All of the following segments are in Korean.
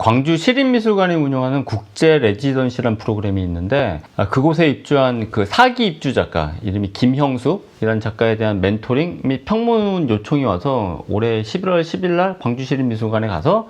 광주 시립미술관이 운영하는 국제 레지던시라는 프로그램이 있는데 그곳에 입주한 그 4기 입주 작가 이름이 김형숙이라는 작가에 대한 멘토링 및 평문 요청이 와서 올해 11월 10일 날 광주 시립미술관에 가서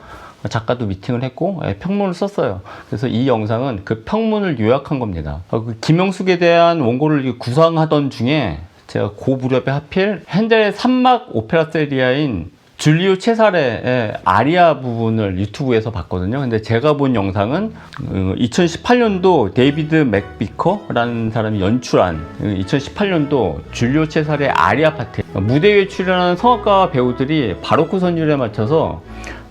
작가도 미팅을 했고 평문을 썼어요. 그래서 이 영상은 그 평문을 요약한 겁니다. 그 김형숙에 대한 원고를 구상하던 중에 제가 그 무렵에 하필 핸델의 3막 오페라 세리아인 줄리오 체사레의 아리아 부분을 유튜브에서 봤거든요. 근데 제가 본 영상은 2018년도 데이비드 맥비커라는 사람이 연출한 2018년도 줄리오 체사레의 아리아 파트, 무대에 출연하는 성악가 배우들이 바로크 선율에 맞춰서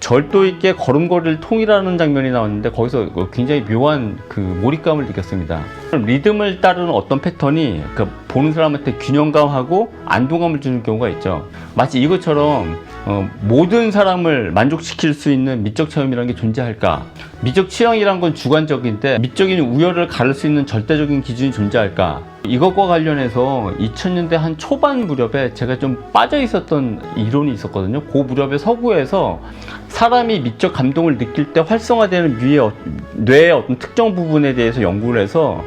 절도 있게 걸음걸이를 통일하는 장면이 나왔는데 거기서 굉장히 묘한 그 몰입감을 느꼈습니다. 리듬을 따르는 어떤 패턴이 그 보는 사람한테 균형감하고 안동감을 주는 경우가 있죠. 마치 이것처럼 모든 사람을 만족시킬 수 있는 미적 체험이라는 게 존재할까? 미적 취향이란 건 주관적인데 미적인 우열을 가를 수 있는 절대적인 기준이 존재할까? 이것과 관련해서 2000년대 한 초반 무렵에 제가 좀 빠져 있었던 이론이 있었거든요. 그 무렵에 서구에서 사람이 미적 감동을 느낄 때 활성화되는 뇌의 어떤 특정 부분에 대해서 연구를 해서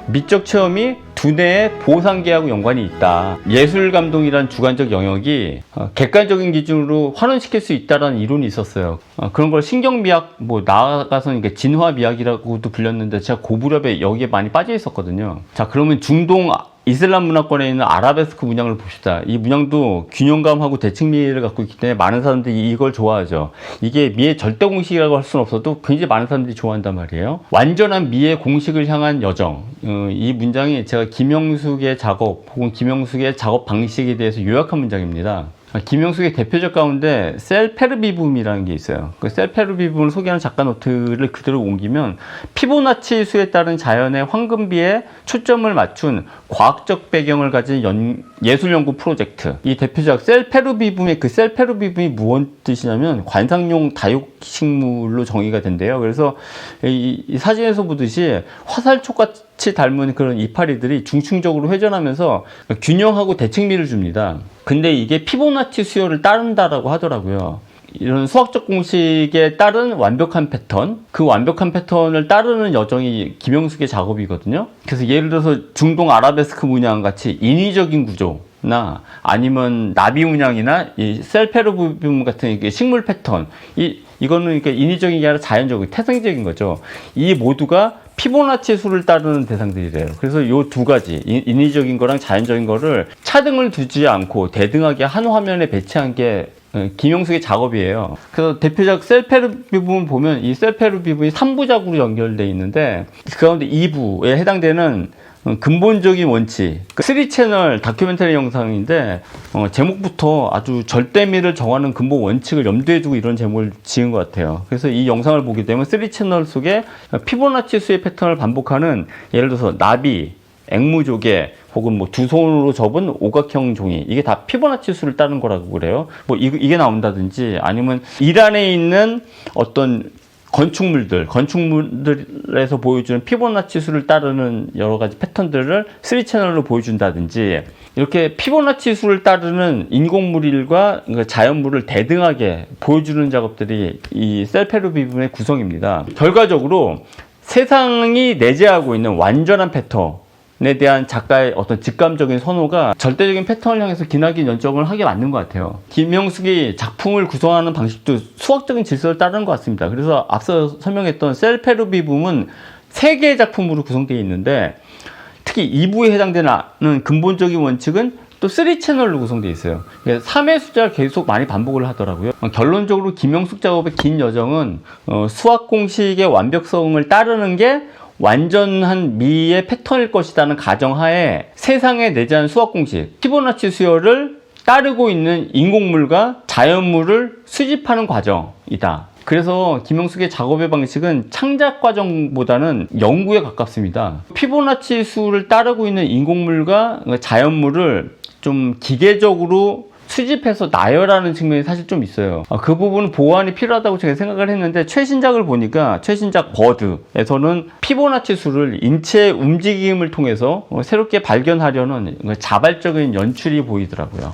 미적 체험이 두뇌의 보상계하고 연관이 있다. 예술 감동이란 주관적 영역이 객관적인 기준으로 환원시킬 수 있다는 이론이 있었어요. 그런 걸 신경미학, 나아가서는 진화미학이라고도 불렸는데 제가 그 무렵에 여기에 많이 빠져 있었거든요. 자, 그러면 중동 이슬람 문화권에 있는 아라베스크 문양을 봅시다. 이 문양도 균형감하고 대칭미를 갖고 있기 때문에 많은 사람들이 이걸 좋아하죠. 이게 미의 절대 공식이라고 할 수는 없어도 굉장히 많은 사람들이 좋아한단 말이에요. 완전한 미의 공식을 향한 여정. 이 문장이 제가 김형숙의 작업 혹은 김형숙의 작업 방식에 대해서 요약한 문장입니다. 김형숙의 대표적 가운데 셀페르비붐이라는 게 있어요. 그 셀페르비붐을 소개하는 작가 노트를 그대로 옮기면 피보나치 수에 따른 자연의 황금비에 초점을 맞춘 과학적 배경을 가진 예술 연구 프로젝트. 이 대표적 셀페르비붐의 그 셀페르비붐이 무슨 뜻이냐면 관상용 다육식물로 정의가 된대요. 그래서 이 사진에서 보듯이 화살촉같이 닮은 그런 이파리들이 중층적으로 회전하면서 균형하고 대칭미를 줍니다. 근데 이게 피보나치 수요를 따른다라고 하더라고요. 이런 수학적 공식에 따른 완벽한 패턴, 그 완벽한 패턴을 따르는 여정이 김형숙의 작업이거든요. 그래서 예를 들어서 중동 아라베스크 문양 같이 인위적인 구조나 아니면 나비 문양이나 이 셀페르비움 같은 식물 패턴, 이거는 그러니까 인위적인 게 아니라 자연적이고 태생적인 거죠. 이 모두가 피보나치 수를 따르는 대상들이래요. 그래서 이 두 가지, 인위적인 거랑 자연적인 거를 차등을 두지 않고 대등하게 한 화면에 배치한 게 김형숙의 작업이에요. 그래서 대표적 셀페르비붐을 보면 이 셀페르비붐이 3부작으로 연결되어 있는데 그 가운데 2부에 해당되는 근본적인 원칙, 3채널 다큐멘터리 영상인데 제목부터 아주 절대미를 정하는 근본 원칙을 염두에 두고 이런 제목을 지은 것 같아요. 그래서 이 영상을 보게 되면 3채널 속에 피보나치 수의 패턴을 반복하는, 예를 들어서 나비, 앵무조개 혹은 두 손으로 접은 오각형 종이, 이게 다 피보나치 수를 따르는 거라고 그래요. 이게 나온다든지, 아니면 일 안에 있는 어떤 건축물들에서 보여주는 피보나치 수를 따르는 여러 가지 패턴들을 3채널로 보여준다든지, 이렇게 피보나치 수를 따르는 인공물일과 자연물을 대등하게 보여주는 작업들이 이 셀페르비붐의 구성입니다. 결과적으로 세상이 내재하고 있는 완전한 패턴에 대한 작가의 어떤 직감적인 선호가 절대적인 패턴을 향해서 기나긴 연정을 하게 맞는 것 같아요. 김형숙이 작품을 구성하는 방식도 수학적인 질서를 따르는 것 같습니다. 그래서 앞서 설명했던 셀페르비붐은 3개의 작품으로 구성되어 있는데, 특히 2부에 해당되는 근본적인 원칙은 또 3채널로 구성되어 있어요. 3의 숫자를 계속 많이 반복을 하더라고요. 결론적으로 김형숙 작업의 긴 여정은 수학 공식의 완벽성을 따르는 게 완전한 미의 패턴일 것이라는 가정하에 세상에 내재한 수학 공식, 피보나치 수열을 따르고 있는 인공물과 자연물을 수집하는 과정이다. 그래서 김형숙의 작업의 방식은 창작 과정보다는 연구에 가깝습니다. 피보나치 수를 따르고 있는 인공물과 자연물을 좀 기계적으로 수집해서 나열하는 측면이 사실 좀 있어요. 그 부분은 보완이 필요하다고 제가 생각을 했는데, 최신작을 보니까 최신작 버드에서는 피보나치 수를 인체의 움직임을 통해서 새롭게 발견하려는 자발적인 연출이 보이더라고요.